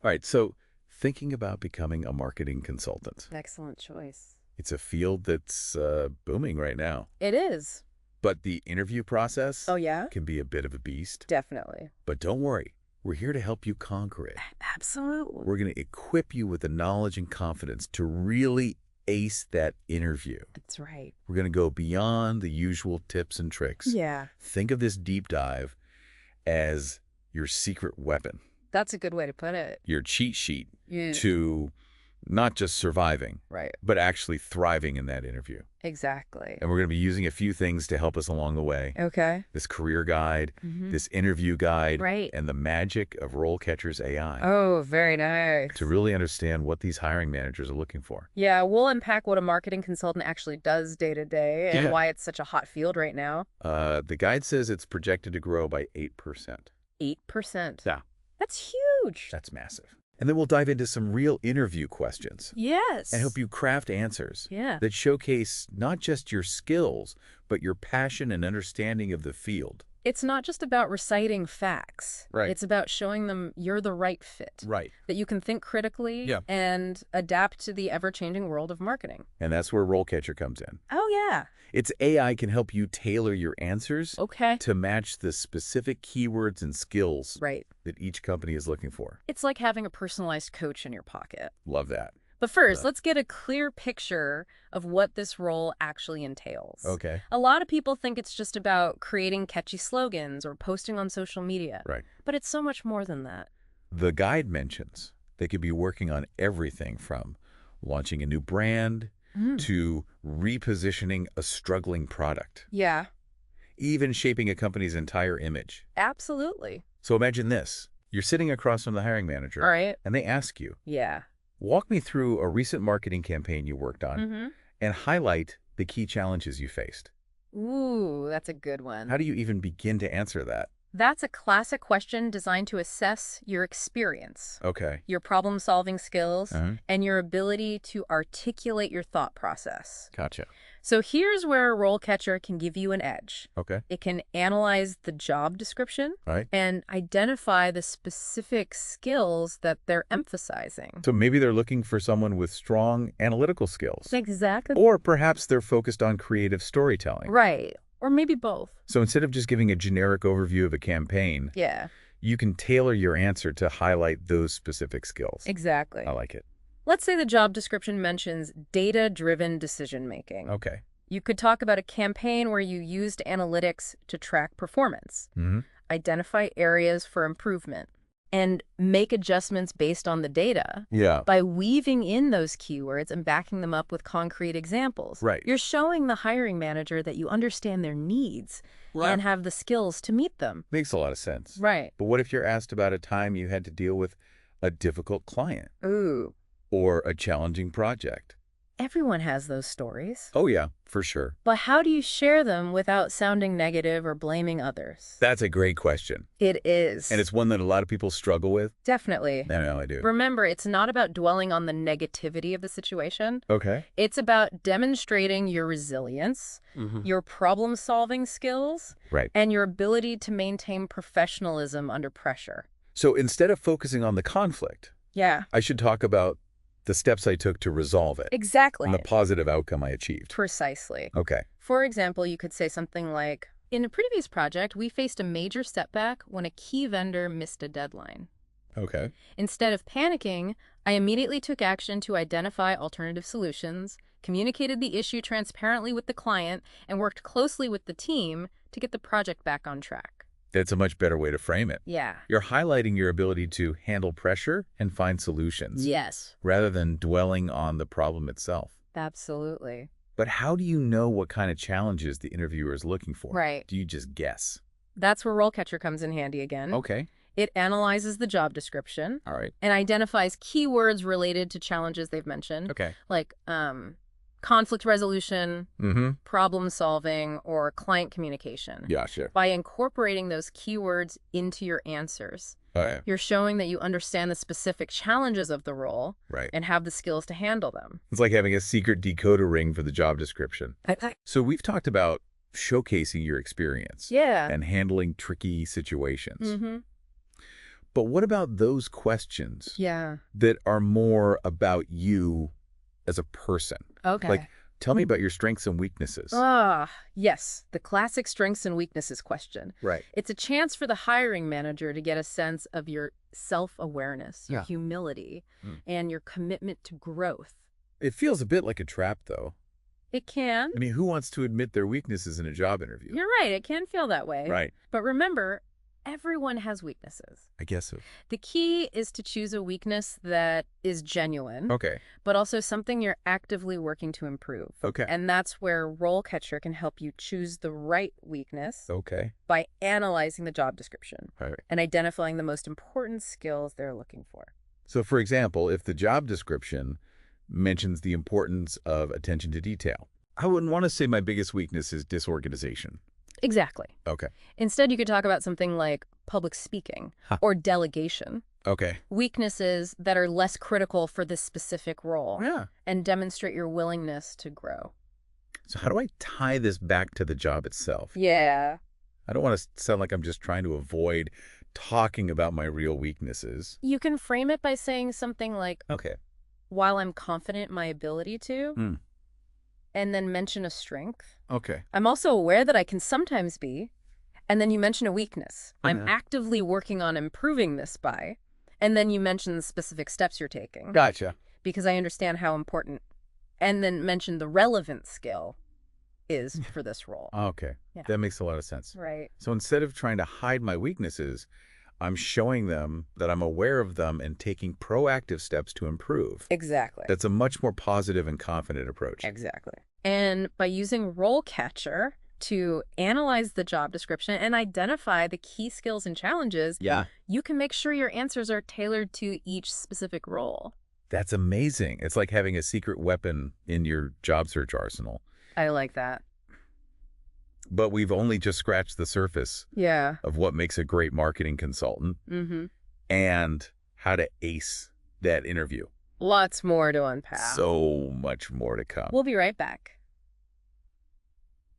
All right, so thinking about becoming a marketing consultant. Excellent choice. It's a field that's booming right now. It is. But the interview process Oh, yeah? can be a bit of a beast. Definitely. But don't worry, we're here to help you conquer it. Absolutely. We're going to equip you with the knowledge and confidence to really ace that interview. That's right. We're going to go beyond the usual tips and tricks. Yeah. Think of this deep dive as your secret weapon, That's a good way to put it. your cheat sheet Yeah. to not just surviving, Right. but actually thriving in that interview. Exactly. And we're going to be using a few things to help us along the way. Okay. This career guide, Mhm. this interview guide, Right. and the magic of RoleCatcher's AI Oh, very nice. to really understand what these hiring managers are looking for. Yeah, we'll unpack what a marketing consultant actually does day to day and Yeah. why it's such a hot field right now. The guide says it's projected to grow by 8%. 8%. Yeah. That's huge. That's massive. And then we'll dive into some real interview questions Yes. and help you craft answers Yeah. that showcase not just your skills, but your passion and understanding of the field. It's not just about reciting facts. Right. It's about showing them you're the right fit. Right. That you can think critically Yeah. and adapt to the ever-changing world of marketing. And that's where RoleCatcher comes in. Oh, yeah. Its AI can help you tailor your answers Okay. to match the specific keywords and skills Right. that each company is looking for. It's like having a personalized coach in your pocket. Love that. But first, let's get a clear picture of what this role actually entails. Okay. A lot of people think it's just about creating catchy slogans or posting on social media. Right. But it's so much more than that. The guide mentions they could be working on everything from launching a new brand to repositioning a struggling product, Yeah, even shaping a company's entire image. absolutely. So imagine this. You're sitting across from the hiring manager, All right. and they ask you, Yeah. walk me through a recent marketing campaign you worked on Mm-hmm. and highlight the key challenges you faced. Ooh, that's a good one. How do you even begin to answer that? That's a classic question designed to assess your experience, Okay. your problem-solving skills, Uh-huh. and your ability to articulate your thought process. Gotcha. So here's where RoleCatcher can give you an edge. Okay. It can analyze the job description All right. and identify the specific skills that they're emphasizing. So maybe they're looking for someone with strong analytical skills. Exactly. Or perhaps they're focused on creative storytelling. Right. Or maybe both. So instead of just giving a generic overview of a campaign, Yeah, you can tailor your answer to highlight those specific skills. exactly. I like it. Let's say the job description mentions data-driven decision-making. Okay. You could talk about a campaign where you used analytics to track performance, Mm-hmm. identify areas for improvement, and make adjustments based on the data. Yeah. By weaving in those keywords and backing them up with concrete examples, Right. you're showing the hiring manager that you understand their needs and have the skills to meet them. Makes a lot of sense. Right. But what if you're asked about a time you had to deal with a difficult client Ooh. or a challenging project? Everyone has those stories. Oh, yeah, for sure. But how do you share them without sounding negative or blaming others? That's a great question. It is. And it's one that a lot of people struggle with. Definitely. I know I do. Remember, it's not about dwelling on the negativity of the situation. Okay. It's about demonstrating your resilience, your problem-solving skills, Right. and your ability to maintain professionalism under pressure. So instead of focusing on the conflict, Yeah, I should talk about the steps I took to resolve it exactly. and the positive outcome I achieved. Precisely. Okay. For example, you could say something like, in a previous project, we faced a major setback when a key vendor missed a deadline. Okay. Instead of panicking, I immediately took action to identify alternative solutions, communicated the issue transparently with the client, and worked closely with the team to get the project back on track. That's a much better way to frame it. Yeah. You're highlighting your ability to handle pressure and find solutions Yes. rather than dwelling on the problem itself. Absolutely. But how do you know what kind of challenges the interviewer is looking for? Right. Do you just guess? That's where RoleCatcher comes in handy again. Okay. It analyzes the job description All right. and identifies keywords related to challenges they've mentioned, Okay. like conflict resolution, Mm-hmm. problem solving, or client communication. Yeah, sure. By incorporating those keywords into your answers, Oh, yeah. you're showing that you understand the specific challenges of the role Right. and have the skills to handle them. It's like having a secret decoder ring for the job description. So we've talked about showcasing your experience Yeah. and handling tricky situations. Mm-hmm. But what about those questions Yeah. that are more about you as a person? Okay. Like, tell me about your strengths and weaknesses. Yes, the classic strengths and weaknesses question. Right. It's a chance for the hiring manager to get a sense of your self-awareness, your Yeah. humility, Mm. and your commitment to growth. It feels a bit like a trap, though. It can. I mean, who wants to admit their weaknesses in a job interview? You're right, it can feel that way. Right. But remember, everyone has weaknesses. I guess so. The key is to choose a weakness that is genuine, Okay. but also something you're actively working to improve. Okay. And that's where RoleCatcher can help you choose the right weakness Okay. by analyzing the job description All right. and identifying the most important skills they're looking for. So, for example, if the job description mentions the importance of attention to detail, I wouldn't want to say my biggest weakness is disorganization. Exactly. Okay. Instead, you could talk about something like public speaking or delegation, Okay. weaknesses that are less critical for this specific role, Yeah. and demonstrate your willingness to grow. So how do I tie this back to the job itself? Yeah. I don't want to sound like I'm just trying to avoid talking about my real weaknesses. You can frame it by saying something like, Okay. while I'm confident in my ability to, Hmm. and then mention a strength. Okay. I'm also aware that I can sometimes be, and then you mention a weakness. I'm Yeah. actively working on improving this by, and then you mention the specific steps you're taking. Gotcha. Because I understand how important, and then mention the relevant skill is for this role. Okay. Yeah. That makes a lot of sense. Right. So instead of trying to hide my weaknesses, I'm showing them that I'm aware of them and taking proactive steps to improve. Exactly. That's a much more positive and confident approach. Exactly. And by using RoleCatcher to analyze the job description and identify the key skills and challenges, Yeah. you can make sure your answers are tailored to each specific role. That's amazing. It's like having a secret weapon in your job search arsenal. I like that. But we've only just scratched the surface Yeah. of what makes a great marketing consultant Mm-hmm. and how to ace that interview. Lots more to unpack. So much more to come. We'll be right back.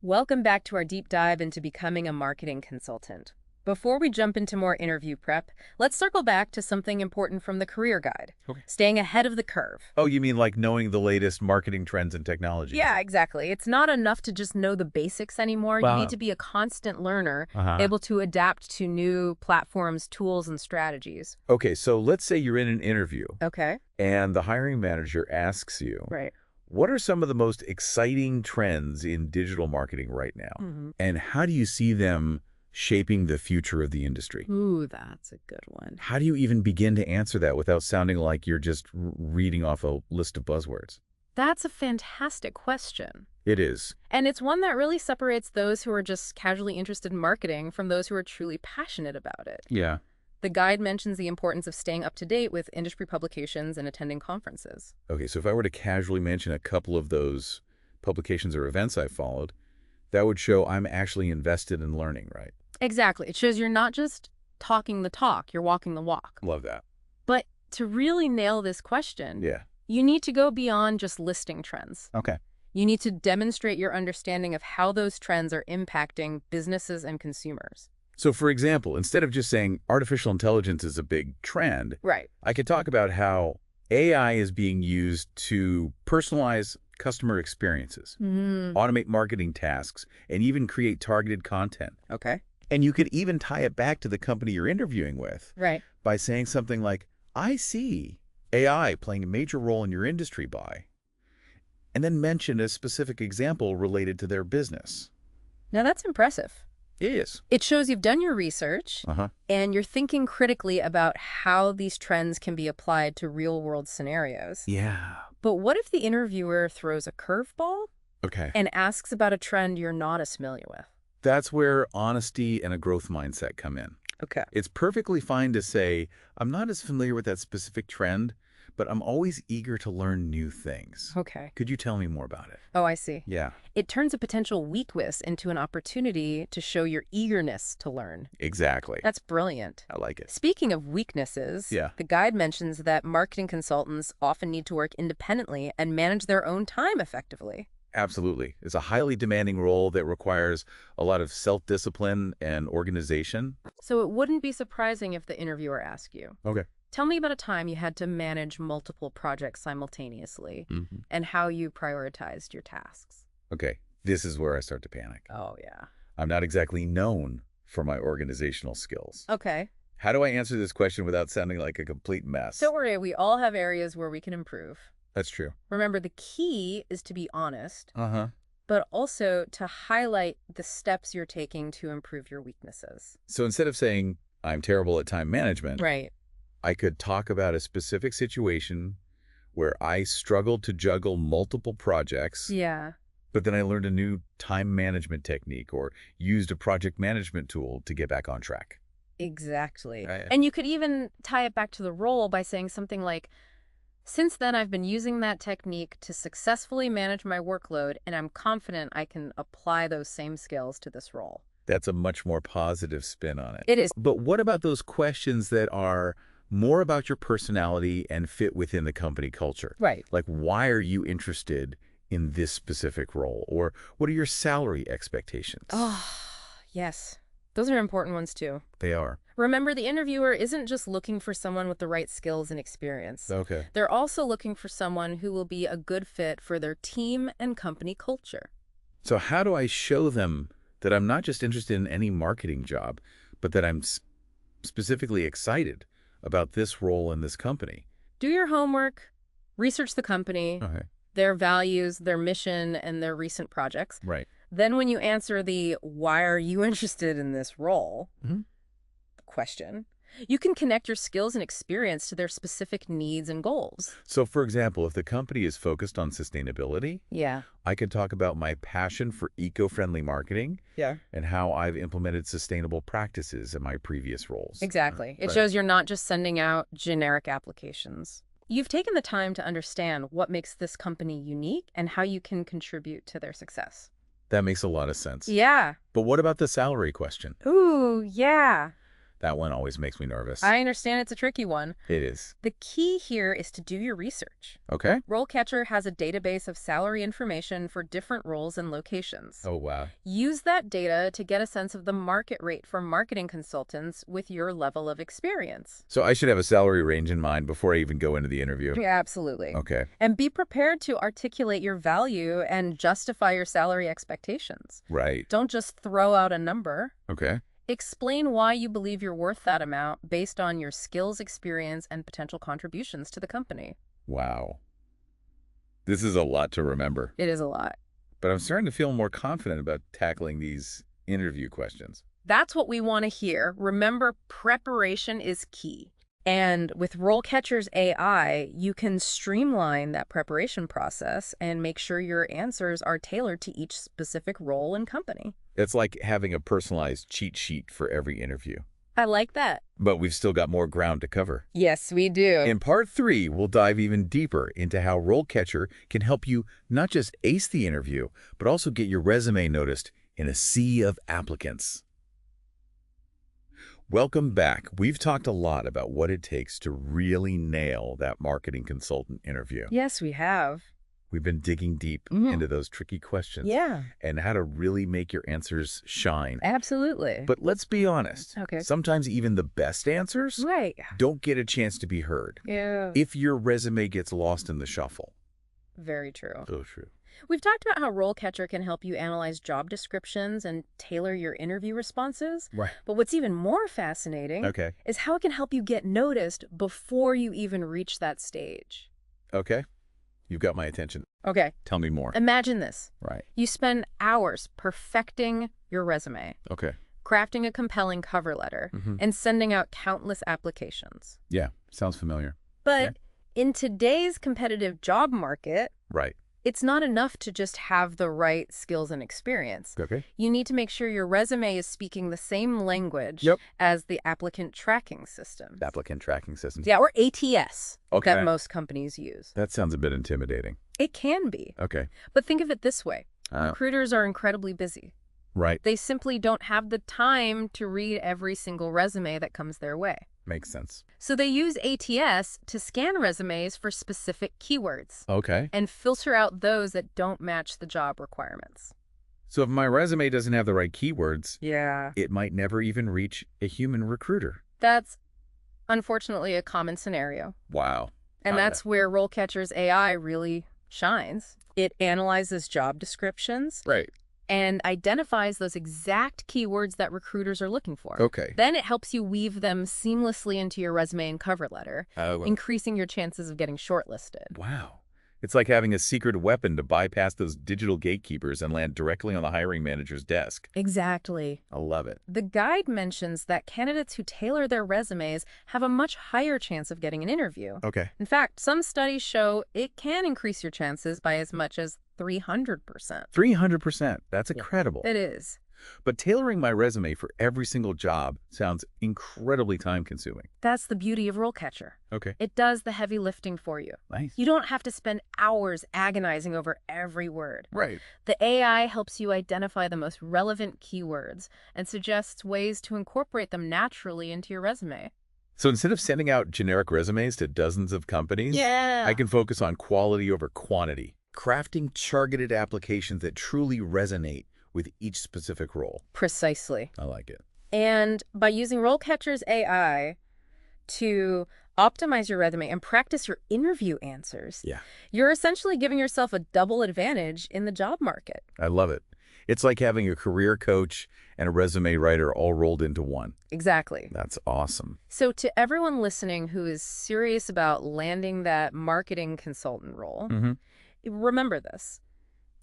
Welcome back to our deep dive into becoming a marketing consultant. Before we jump into more interview prep, let's circle back to something important from the career guide. Okay. Staying ahead of the curve. Oh, you mean like knowing the latest marketing trends and technology? Yeah, exactly. It's not enough to just know the basics anymore. Wow. You need to be a constant learner, Uh-huh. able to adapt to new platforms, tools, and strategies. Okay, so let's say you're in an interview Okay. and the hiring manager asks you, Right. what are some of the most exciting trends in digital marketing right now? Mm-hmm. And how do you see them shaping the future of the industry? Ooh, that's a good one. How do you even begin to answer that without sounding like you're just reading off a list of buzzwords? That's a fantastic question. It is. And it's one that really separates those who are just casually interested in marketing from those who are truly passionate about it. Yeah. The guide mentions the importance of staying up to date with industry publications and attending conferences. Okay, so if I were to casually mention a couple of those publications or events I followed, that would show I'm actually invested in learning, right? Exactly. It shows you're not just talking the talk, you're walking the walk. Love that. But to really nail this question, Yeah. you need to go beyond just listing trends. Okay. You need to demonstrate your understanding of how those trends are impacting businesses and consumers. So for example, instead of just saying artificial intelligence is a big trend, Right. I could talk about how AI is being used to personalize customer experiences, automate marketing tasks, and even create targeted content. Okay. And you could even tie it back to the company you're interviewing with Right. by saying something like, I see AI playing a major role in your industry by, and then mention a specific example related to their business. Now that's impressive. It is. It shows you've done your research Uh-huh. and you're thinking critically about how these trends can be applied to real-world scenarios. Yeah. But what if the interviewer throws a curveball Okay. and asks about a trend you're not as familiar with? That's where honesty and a growth mindset come in. Okay. It's perfectly fine to say, I'm not as familiar with that specific trend, but I'm always eager to learn new things. Okay. Could you tell me more about it? Oh, I see. Yeah, It turns a potential weakness into an opportunity to show your eagerness to learn. exactly. That's brilliant. I like it. Speaking of weaknesses, Yeah. the guide mentions that marketing consultants often need to work independently and manage their own time effectively. Absolutely. It's a highly demanding role that requires a lot of self-discipline and organization. So it wouldn't be surprising if the interviewer asked you, Okay. tell me about a time you had to manage multiple projects simultaneously and how you prioritized your tasks. Okay. This is where I start to panic. Oh, yeah. I'm not exactly known for my organizational skills. Okay. How do I answer this question without sounding like a complete mess? Don't worry, we all have areas where we can improve. That's true. Remember, the key is to be honest, Uh-huh. but also to highlight the steps you're taking to improve your weaknesses. So instead of saying, I'm terrible at time management, Right. I could talk about a specific situation where I struggled to juggle multiple projects, Yeah. but then I learned a new time management technique or used a project management tool to get back on track. Exactly. Right. And you could even tie it back to the role by saying something like, since then, I've been using that technique to successfully manage my workload, and I'm confident I can apply those same skills to this role. That's a much more positive spin on it. It is. But what about those questions that are more about your personality and fit within the company culture? Right. Like, why are you interested in this specific role? Or what are your salary expectations? Oh, yes. Those are important ones, too. They are. Remember, the interviewer isn't just looking for someone with the right skills and experience. Okay. They're also looking for someone who will be a good fit for their team and company culture. So how do I show them that I'm not just interested in any marketing job, but that I'm specifically excited about this role in this company? Do your homework, research the company, Okay. their values, their mission, and their recent projects. Right. Then when you answer the why are you interested in this role Mhm. question, you can connect your skills and experience to their specific needs and goals. So, for example, if the company is focused on sustainability, Yeah. I could talk about my passion for eco-friendly marketing Yeah. and how I've implemented sustainable practices in my previous roles. Exactly. It Right. shows you're not just sending out generic applications. You've taken the time to understand what makes this company unique and how you can contribute to their success. That makes a lot of sense. Yeah. But what about the salary question? Ooh, yeah. That one always makes me nervous. I understand it's a tricky one. It is. The key here is to do your research. Okay. RoleCatcher has a database of salary information for different roles and locations. Oh, wow. Use that data to get a sense of the market rate for marketing consultants with your level of experience. So I should have a salary range in mind before I even go into the interview. Yeah, absolutely. Okay. And be prepared to articulate your value and justify your salary expectations. Right. Don't just throw out a number. Okay. Explain why you believe you're worth that amount based on your skills, experience, and potential contributions to the company. Wow. This is a lot to remember, It is a lot. but I'm starting to feel more confident about tackling these interview questions. That's what we want to hear. Remember, preparation is key. And with RoleCatcher's AI, you can streamline that preparation process and make sure your answers are tailored to each specific role and company. It's like having a personalized cheat sheet for every interview. I like that. But we've still got more ground to cover. Yes, we do. In part 3, we'll dive even deeper into how RoleCatcher can help you not just ace the interview, but also get your resume noticed in a sea of applicants. Welcome back. We've talked a lot about what it takes to really nail that marketing consultant interview. Yes, we have. We've been digging deep Mhm. into those tricky questions Yeah, and how to really make your answers shine. absolutely. But let's be honest. Okay. Sometimes even the best answers Right. don't get a chance to be heard Yeah. if your resume gets lost in the shuffle. Very true. So true. We've talked about how RoleCatcher can help you analyze job descriptions and tailor your interview responses. Right. But what's even more fascinating Okay. is how it can help you get noticed before you even reach that stage. Okay. You've got my attention. Okay, Tell me more. imagine this. Right. You spend hours perfecting your resume, Okay. crafting a compelling cover letter, Mhm. and sending out countless applications. Yeah. Sounds familiar. But in today's competitive job market, Right. it's not enough to just have the right skills and experience. Okay. You need to make sure your resume is speaking the same language Yep. as the applicant tracking system. Applicant tracking systems. Yeah, or ATS Okay. that most companies use. That sounds a bit intimidating. It can be. Okay. But think of it this way. Recruiters are incredibly busy. Right. They simply don't have the time to read every single resume that comes their way. Makes sense. So they use ATS to scan resumes for specific keywords Okay. and filter out those that don't match the job requirements. So if my resume doesn't have the right keywords, Yeah. it might never even reach a human recruiter. That's unfortunately a common scenario. Wow. And that's where RoleCatcher's AI really shines. It analyzes job descriptions Right. and identifies those exact keywords that recruiters are looking for. Okay. Then it helps you weave them seamlessly into your resume and cover letter, Oh, increasing your chances of getting shortlisted. wow. It's like having a secret weapon to bypass those digital gatekeepers and land directly on the hiring manager's desk. Exactly. I love it. The guide mentions that candidates who tailor their resumes have a much higher chance of getting an interview. Okay. In fact, some studies show it can increase your chances by as much as 300%. 300%. That's Yeah. incredible. It is. But tailoring my resume for every single job sounds incredibly time-consuming. That's the beauty of RoleCatcher. Okay. It does the heavy lifting for you. Nice. You don't have to spend hours agonizing over every word. Right. The AI helps you identify the most relevant keywords and suggests ways to incorporate them naturally into your resume. So instead of sending out generic resumes to dozens of companies, I can focus on quality over quantity, crafting targeted applications that truly resonate with each specific role. Precisely. I like it. And by using RoleCatcher's AI to optimize your resume and practice your interview answers, Yeah. you're essentially giving yourself a double advantage in the job market. I love it. It's like having a career coach and a resume writer all rolled into one. Exactly. That's awesome. So to everyone listening who is serious about landing that marketing consultant role, remember this.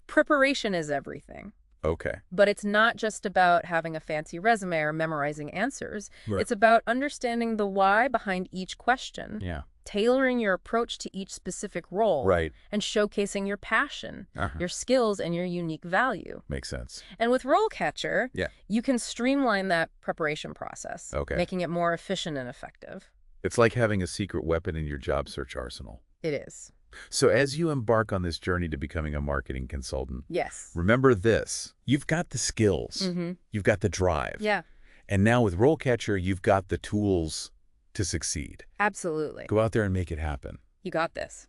Preparation is everything. Okay. But it's not just about having a fancy resume or memorizing answers. Right. It's about understanding the why behind each question, Yeah. tailoring your approach to each specific role, Right. and showcasing your passion, your skills, and your unique value. Makes sense. And with RoleCatcher, Yeah. you can streamline that preparation process, Okay. making it more efficient and effective. It's like having a secret weapon in your job search arsenal. It is. So as you embark on this journey to becoming a marketing consultant, Yes. remember this. You've got the skills. You've got the drive. Yeah, And now with RoleCatcher, you've got the tools to succeed. absolutely. Go out there and make it happen. You got this.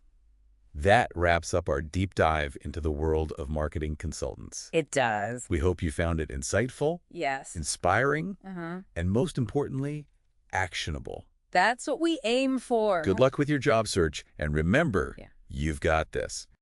That wraps up our deep dive into the world of marketing consultants. It does. We hope you found it insightful, Yes. inspiring, and most importantly, actionable. That's what we aim for. Good luck with your job search, and remember, Yeah. you've got this.